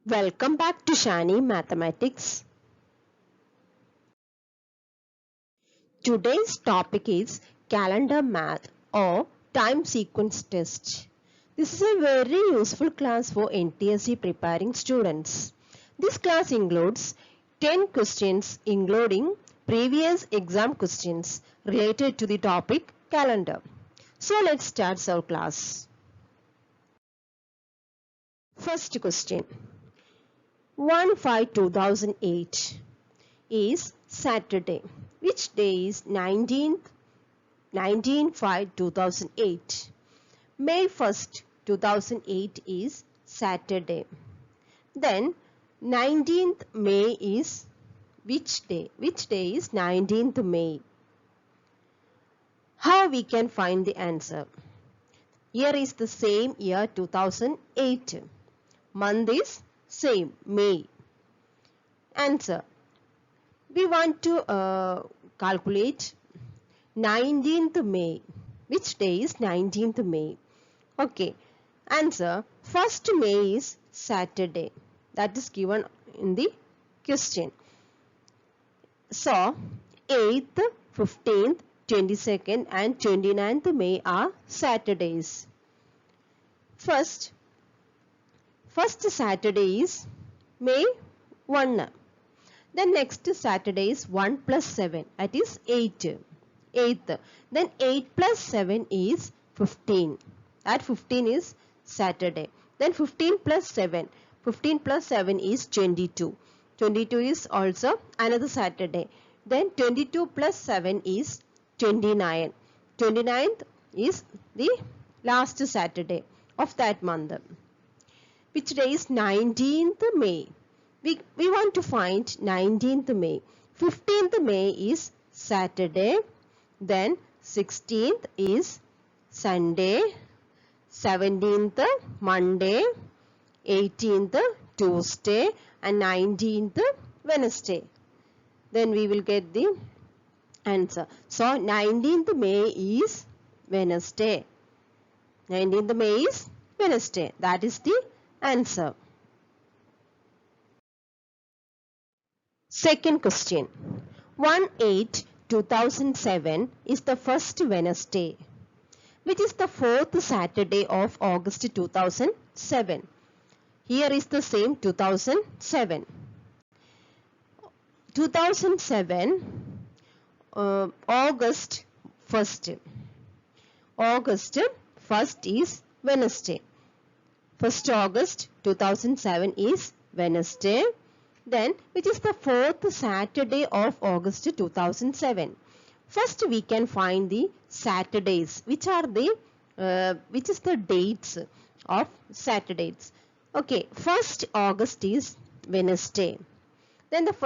Welcome back to Shani Mathematics. Today's topic is calendar math or time sequence test. This is a very useful class for NTSC preparing students. This class includes 10 questions including previous exam questions related to the topic calendar. So let's start our class. First question. 1/5/2008 is Saturday. Which day is 19/5/2008? May 1st, 2008 is Saturday. Then 19th May is which day? Which day is 19th May? How we can find the answer? Year is the same year 2008. Month is same May. Answer. We want to calculate 19th May. Which day is 19th May? Okay. Answer. 1st May is Saturday. That is given in the question. So, 8th, 15th, 22nd and 29th May are Saturdays. First Saturday is May 1. Then next Saturday is 1 plus 7, that is 8. 8th. Then 8 plus 7 is 15. That 15 is Saturday. Then 15 plus 7. 15 plus 7 is 22. 22 is also another Saturday. Then 22 plus 7 is 29. 29th is the last Saturday of that month. Which day is 19th May? We want to find 19th May. 15th May is Saturday. Then 16th is Sunday. 17th Monday. 18th Tuesday. And 19th Wednesday. Then we will get the answer. So 19th May is Wednesday. 19th May is Wednesday. That is the answer. Second question. 1/8/2007 is the first Wednesday, which is the fourth Saturday of August 2007. Here is the same 2007. 2007 August 1st. August 1st is Wednesday. 1st August 2007 is Wednesday. Then which is the fourth Saturday of August 2007. First we can find the Saturdays. Which is the dates of Saturdays. Okay, 1st August is Wednesday. Then the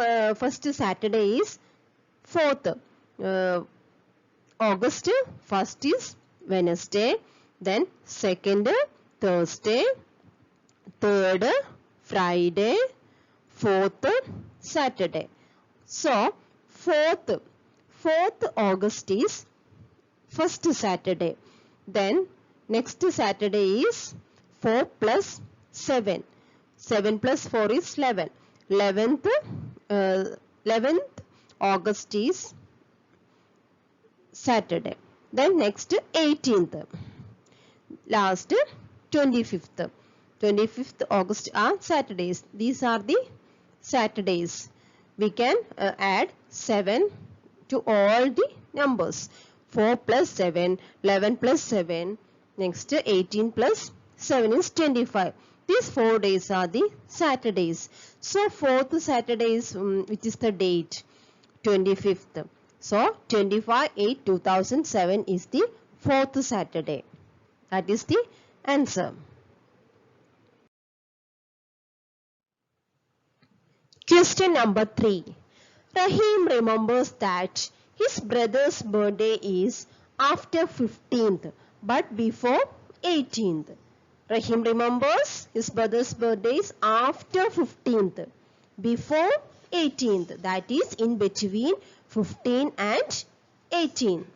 first Saturday is 4th August. 1st is Wednesday. Then 2nd Thursday. 3rd Friday. 4th Saturday. So 4th August is first Saturday. Then next Saturday is 4 plus 7. 7 plus 4 is 11. 11th August is Saturday. Then next 18th. Last 25th. 25th August are Saturdays. These are the Saturdays. We can add 7 to all the numbers. 4 plus 7, 11 plus 7, next 18 plus 7 is 25. These 4 days are the Saturdays. So 4th Saturday is, which is the date, 25th. So 25/8/2007 is the 4th Saturday. That is the answer. Question number 3. Rahim remembers that his brother's birthday is after 15th but before 18th. Rahim remembers his brother's birthday is after 15th, before 18th, that is in between 15 and 18.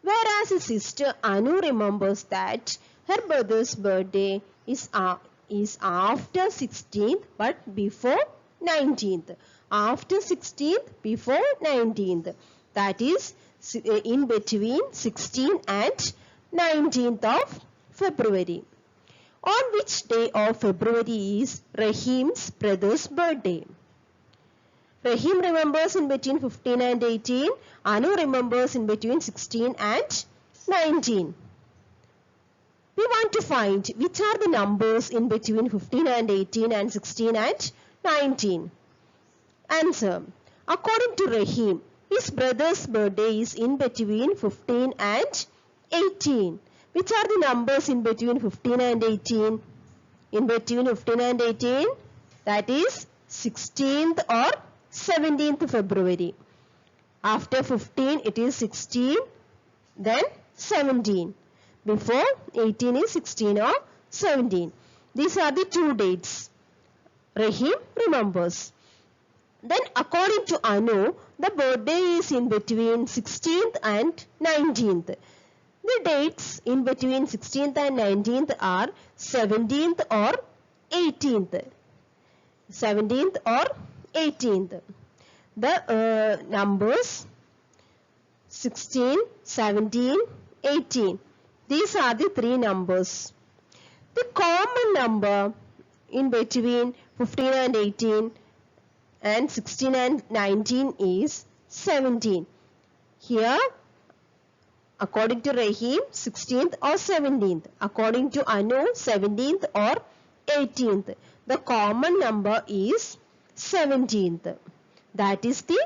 Whereas his sister Anu remembers that her brother's birthday is is after 16th but before 19th. After 16th, before 19th. That is in between 16th and 19th of February. On which day of February is Rahim's brother's birthday? Rahim remembers in between 15 and 18. Anu remembers in between 16 and 19. We want to find which are the numbers in between 15 and 18 and 16 and 19. Answer. According to Rahim, his brother's birthday is in between 15 and 18. Which are the numbers in between 15 and 18? In between 15 and 18, that is 16th or 17th February. After 15, it is 16, then 17. Before 18 is 16 or 17. These are the two dates Rahim remembers. Then according to Anu, the birthday is in between 16th and 19th. The dates in between 16th and 19th are 17th or 18th. 17th or 18th. The numbers 16, 17, 18. These are the three numbers. The common number in between 15 and 18 and 16 and 19 is 17. Here, according to Rahim, 16th or 17th. According to Anu, 17th or 18th. The common number is 17th. That is the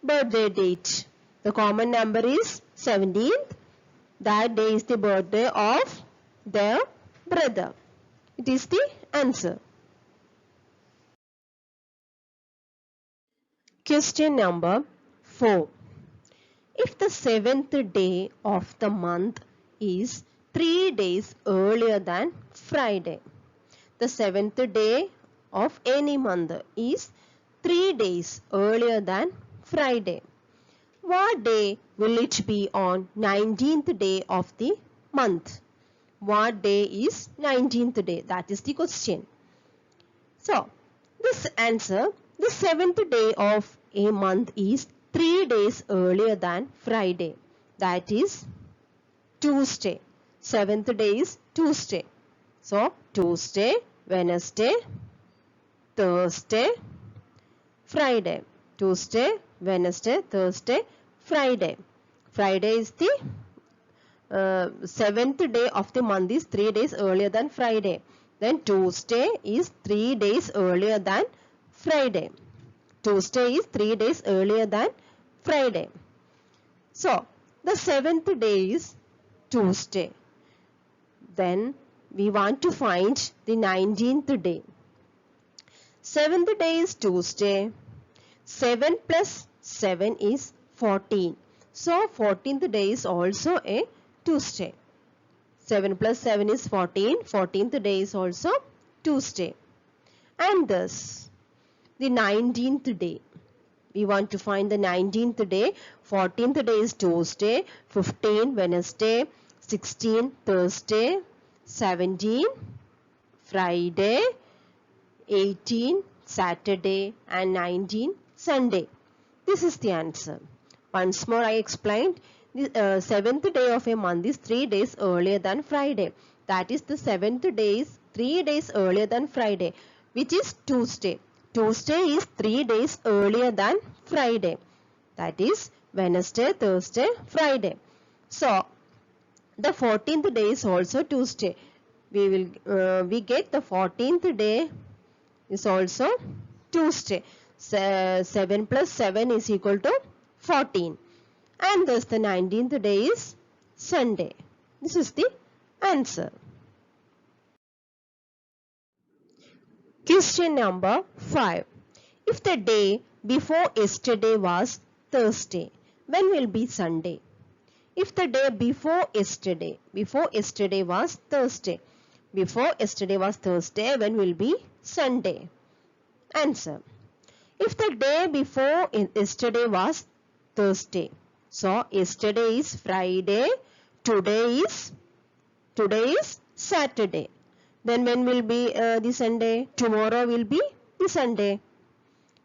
birthday date. The common number is 17th. That day is the birthday of their brother. It is the answer. Question number 4. If the seventh day of the month is 3 days earlier than Friday, the seventh day of any month is 3 days earlier than Friday. What day will it be on 19th day of the month? What day is 19th day? That is the question. So, this answer, the seventh day of a month is 3 days earlier than Friday. That is Tuesday. Seventh day is Tuesday. So, Tuesday, Wednesday, Thursday, Friday. Tuesday, Wednesday, Thursday, Friday. Friday is the seventh day of the month is 3 days earlier than Friday. Then Tuesday is 3 days earlier than Friday. Tuesday is 3 days earlier than Friday. So, the seventh day is Tuesday. Then we want to find the 19th day. Seventh day is Tuesday. 7 plus 7 is 14. So, 14th day is also a Tuesday. 7 plus 7 is 14. 14th day is also Tuesday. And thus, the 19th day. We want to find the 19th day. 14th day is Tuesday. 15 Wednesday. 16 Thursday. 17 Friday. 18 Saturday. And 19 Sunday. This is the answer. Once more I explained. The seventh day of a month is 3 days earlier than Friday. That is the seventh day is 3 days earlier than Friday, which is Tuesday. Tuesday is 3 days earlier than Friday. That is Wednesday, Thursday, Friday. So, the 14th day is also Tuesday. We get the 14th day is also Tuesday. 7 plus 7 is equal to 14. And thus the 19th day is Sunday. This is the answer. Question number 5. If the day before yesterday was Thursday, when will be Sunday? If the day before yesterday was Thursday, when will be Sunday? Answer. If the day before yesterday was Thursday, so yesterday is Friday, today is Saturday. Then when will be the Sunday? Tomorrow will be the Sunday.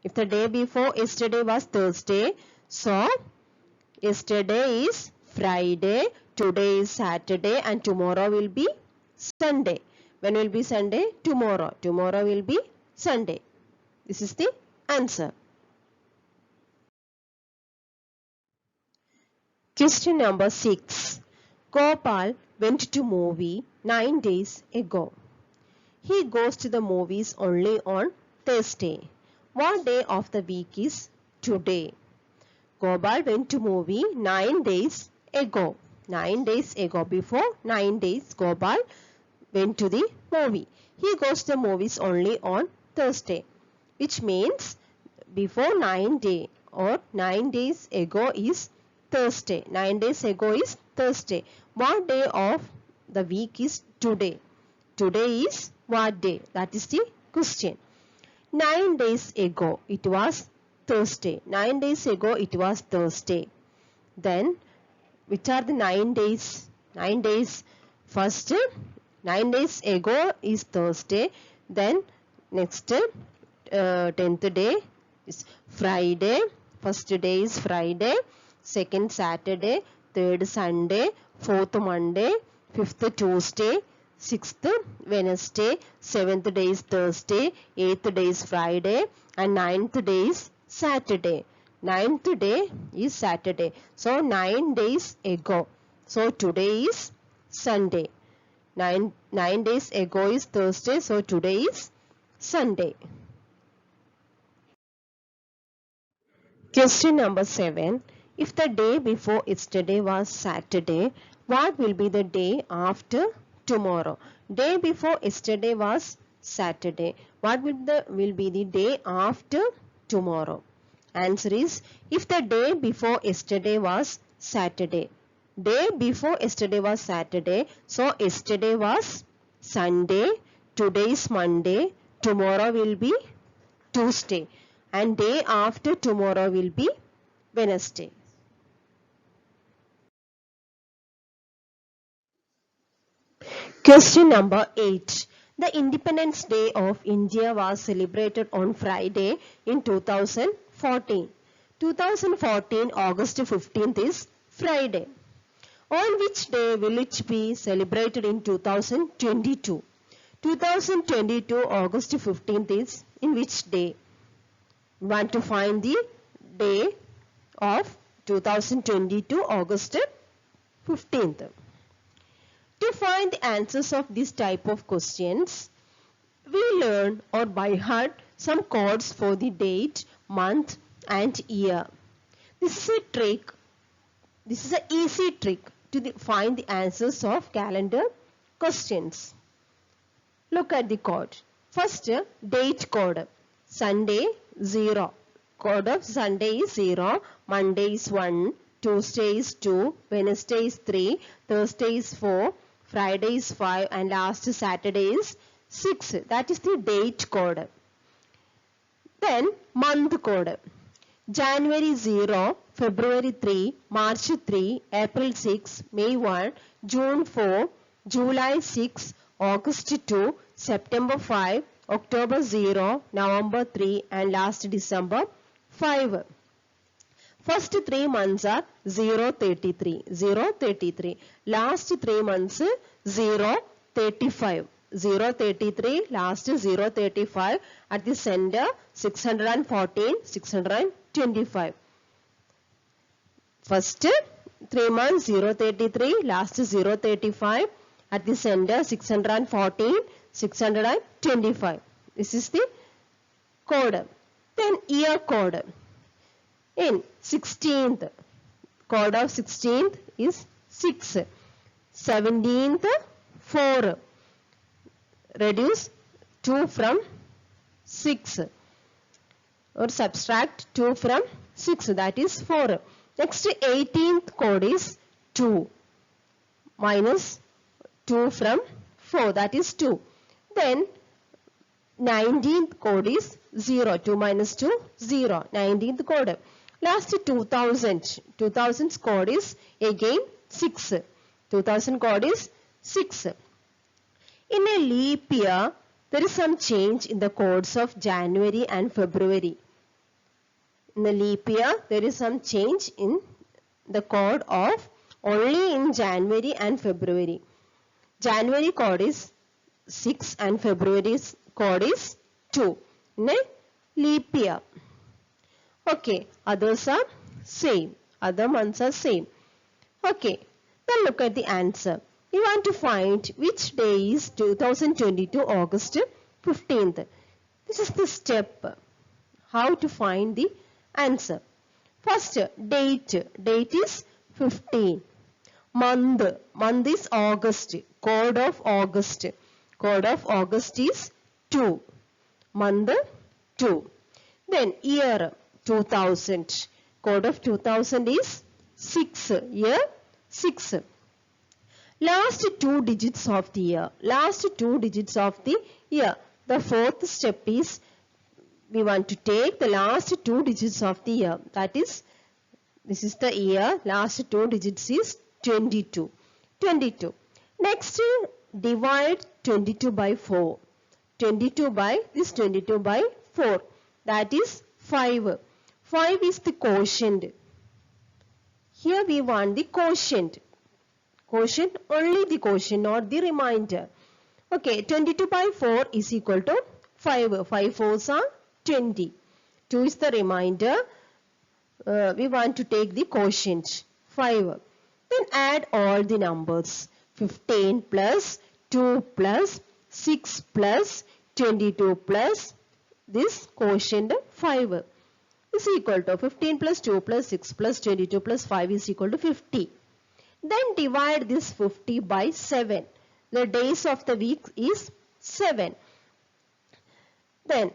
If the day before yesterday was Thursday, so yesterday is Friday, today is Saturday, and tomorrow will be Sunday. When will be Sunday? Tomorrow. Tomorrow will be Sunday. This is the answer. Question number 6. Gopal went to movie 9 days ago. He goes to the movies only on Thursday. What day of the week is today? Gopal went to movie 9 days ago. 9 days ago. Before 9 days, Gopal went to the movie. He goes to the movies only on Thursday. Which means before 9 days or 9 days ago is Thursday. 9 days ago is Thursday. What day of the week is today? Today is what day? That is the question. 9 days ago it was Thursday. 9 days ago it was Thursday. Then which are the 9 days? 9 days. First 9 days ago is Thursday. Then next 10th day is Friday. First day is Friday. Second Saturday, third Sunday, fourth Monday, fifth Tuesday, sixth Wednesday, seventh day is Thursday, eighth day is Friday, and ninth day is Saturday. Ninth day is Saturday. So 9 days ago. So today is Sunday. 9 days ago is Thursday. So today is Sunday. Question number 7. If the day before yesterday was Saturday, what will be the day after tomorrow? Day before yesterday was Saturday. What will be the day after tomorrow? Answer is, if the day before yesterday was Saturday. Day before yesterday was Saturday. So yesterday was Sunday. Today is Monday. Tomorrow will be Tuesday. And day after tomorrow will be Wednesday. Question number 8. The Independence Day of India was celebrated on Friday in 2014. 2014 August 15th is Friday. On which day will it be celebrated in 2022? 2022 August 15th is in which day? We want to find the day of 2022 August 15th. To find the answers of this type of questions, we learn or by heart some codes for the date, month and year. This is a trick. This is an easy trick to find the answers of calendar questions. Look at the code. First, date code. Sunday 0. Code of Sunday is 0. Monday is 1. Tuesday is 2. Wednesday is 3. Thursday is 4. Friday is 5 and last Saturday is 6. That is the date code. Then month code. January 0, February 3, March 3, April 6, May 1, June 4, July 6, August 2, September 5, October 0, November 3 and last December 5. First 3 months are 033, 033. Last 3 months 035, 033, last 035. At the center 614, 625. First 3 months 033, last 035. At the center 614, 625. This is the code. Then year code. In 16th, code of 16th is 6. 17th, 4. Reduce 2 from 6 or subtract 2 from 6, that is 4. Next 18th code is 2 minus 2 from 4, that is 2. Then 19th code is 0. 2 minus 2, 0. 19th code. Last 2000. 2000's code is again 6. 2000 code is 6. In a leap year, there is some change in the codes of January and February. In the leap year, there is some change in the code of only in January and February. January code is 6 and February's code is 2 in a leap year. Okay, others are same. Other months are same. Okay, then look at the answer. We want to find which day is 2022 August 15th. This is the step. How to find the answer. First, date. Date is 15. Month. Month is August. Code of August. Code of August is 2. Month 2. Then year 2000. Code of 2000 is 6. Year 6. Last 2 digits of the year. Last 2 digits of the year. The fourth step is we want to take the last 2 digits of the year. That is, this is the year. Last 2 digits is 22. 22. Next, divide 22 by 4. 22 by 4. That is 5. 5 is the quotient. Here we want the quotient. Quotient, only the quotient, not the remainder. Okay, 22 by 4 is equal to 5. 5 fours are 20. 2 is the remainder. We want to take the quotient, 5. Then add all the numbers. 15 plus 2 plus 6 plus 22 plus this quotient 5 is equal to 15 plus 2 plus 6 plus 22 plus 5 is equal to 50. Then divide this 50 by 7. The days of the week is 7. Then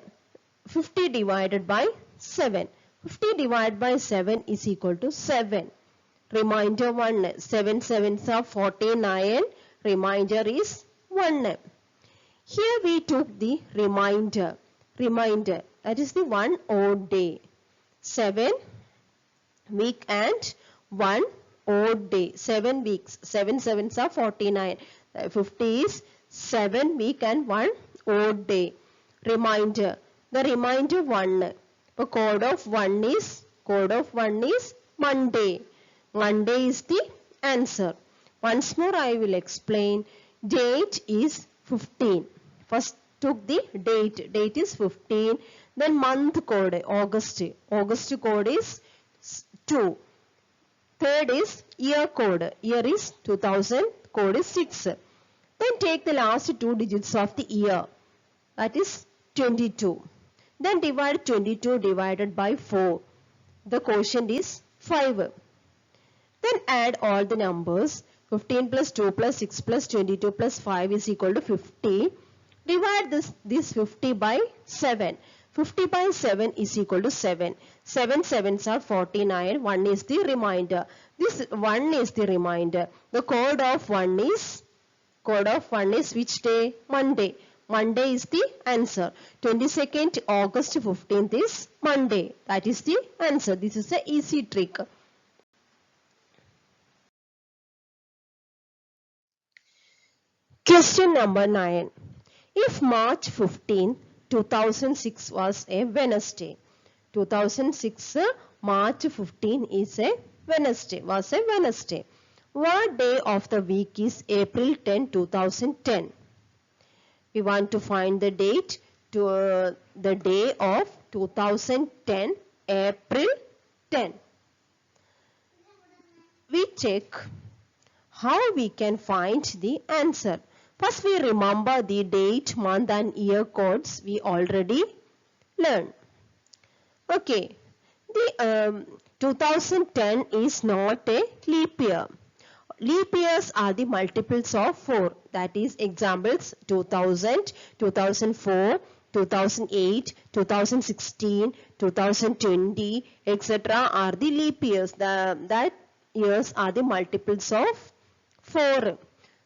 50 divided by 7. 50 divided by 7 is equal to 7. Remainder 1. 7 sevens are 49. Remainder is 1. Here we took the remainder. Remainder. That is the 1 odd day. 7 week and 1 odd day. 7 weeks. 7 sevens are 49. 50 is 7 week and 1 odd day. Remainder. The remainder 1. The code of 1 is Monday. Monday is the answer. Once more I will explain. Date is 15. First took the date. Date is 15. Then month code, August. August code is 2. Third is year code. Year is 2000. Code is 6. Then take the last 2 digits of the year. That is 22. Then divide 22 divided by 4. The quotient is 5. Then add all the numbers. 15 plus 2 plus 6 plus 22 plus 5 is equal to 50. Divide this 50 by 7. 50 by 7 is equal to 7. 7 sevens are 49. 1 is the remainder. This 1 is the remainder. The code of 1 is which day? Monday. Monday is the answer. 22nd August 15th is Monday. That is the answer. This is an easy trick. Question number 9. If March 15, 2006 was a Wednesday. 2006 March 15 is a Wednesday. Was a Wednesday. What day of the week is April 10, 2010? We want to find the date to the day of 2010, April 10. We check how we can find the answer. First we remember the date, month and year codes we already learned. Okay, the 2010 is not a leap year. Leap years are the multiples of 4. That is examples 2000, 2004, 2008, 2016, 2020, etc. are the leap years. That years are the multiples of 4.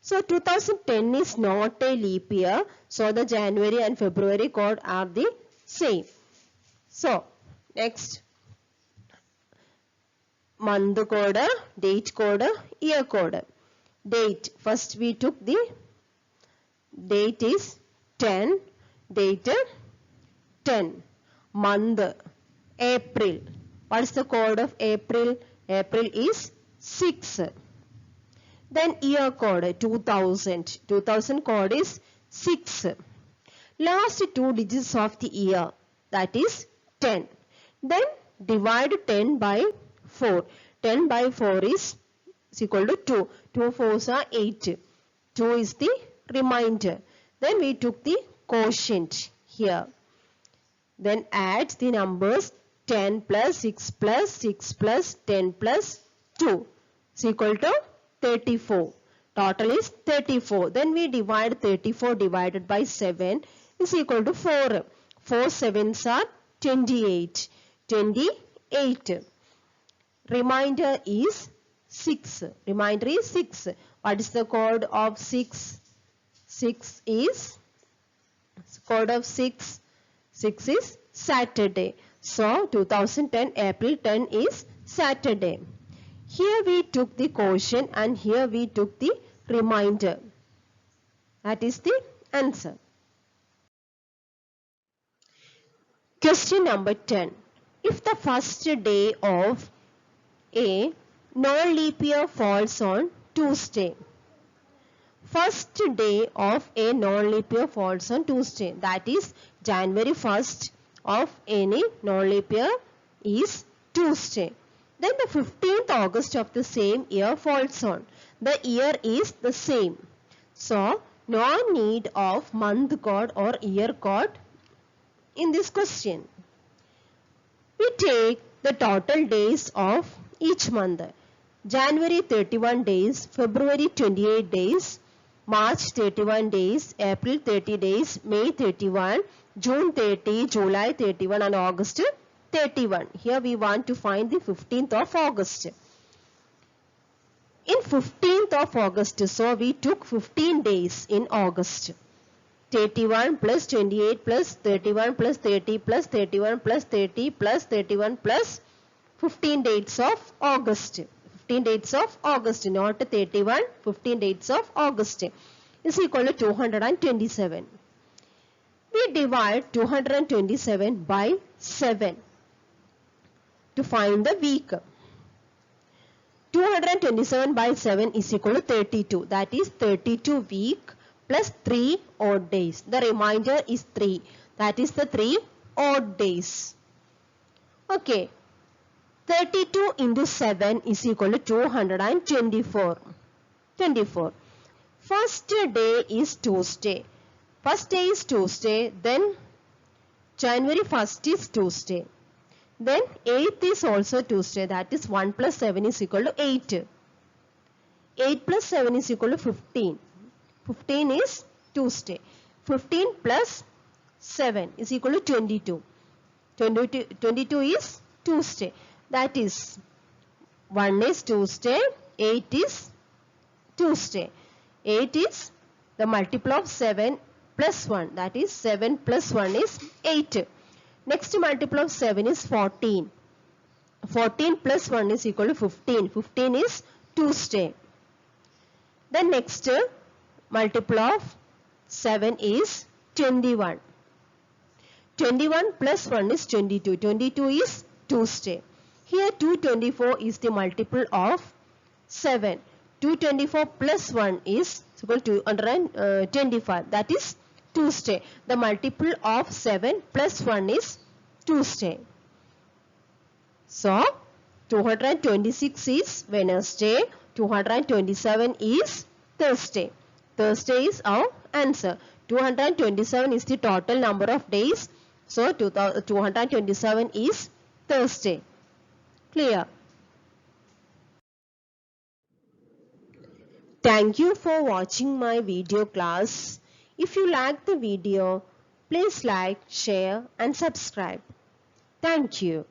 So 2010 is not a leap year. So the January and February code are the same. So next, month code, date code, year code. Date. First we took the Date is 10. Date 10. Month April. What is the code of April? April is 6. Then year code 2000. 2000 code is 6. Last 2 digits of the year, that is 10. Then divide 10 by 4. 10 by 4 is equal to 2. 2 fours are 8. 2 is the remainder. Then we took the quotient here. Then add the numbers 10 plus 6 plus 6 plus 10 plus 2 is equal to 34. Total is 34. Then we divide 34 divided by 7 is equal to 4. 4 sevens are 28. 28. Remainder is 6. Remainder is 6. What is the code of 6? 6 is, code of 6. 6 is Saturday. So 2010 April 10 is Saturday. Here we took the quotient and here we took the remainder. That is the answer. Question number 10. If the first day of a non-leap year falls on Tuesday. First day of a non-leap year falls on Tuesday. That is January 1st of any non-leap year is Tuesday. Then the 15th August of the same year falls on. The year is the same. So, no need of month code or year code in this question. We take the total days of each month. January 31 days, February 28 days, March 31 days, April 30 days, May 31, June 30, July 31 and August 31. Here we want to find the 15th of August. In 15th of August, so we took 15 days in August. 31 plus 28 plus 31 plus 30 plus 31 plus 30 plus 31 plus 15 dates of August. 15 dates of August, not 31, 15 dates of August is equal to 227. We divide 227 by 7 to find the week. 227 by 7 is equal to 32. That is 32 week plus 3 odd days. The remainder is 3. That is the 3 odd days. Okay. 32 into 7 is equal to 224. 24. First day is Tuesday. First day is Tuesday. Then January 1st is Tuesday. Then 8th is also Tuesday. That is 1 plus 7 is equal to 8. 8 plus 7 is equal to 15. 15 is Tuesday. 15 plus 7 is equal to 22. 22 is Tuesday. That is 1 is Tuesday, 8 is Tuesday. 8 is the multiple of 7 plus 1. That is 7 plus 1 is 8. Next multiple of 7 is 14. 14 plus 1 is equal to 15. 15 is Tuesday. The next multiple of 7 is 21. 21 plus 1 is 22. 22 is Tuesday. Here 224 is the multiple of 7. 224 plus 1 is equal to 225. That is Tuesday. The multiple of 7 plus 1 is Tuesday. So 226 is Wednesday. 227 is Thursday. Thursday is our answer. 227 is the total number of days. So 227 is Thursday. Clear? Thank you for watching my video class. If you like the video, please like, share and subscribe. Thank you.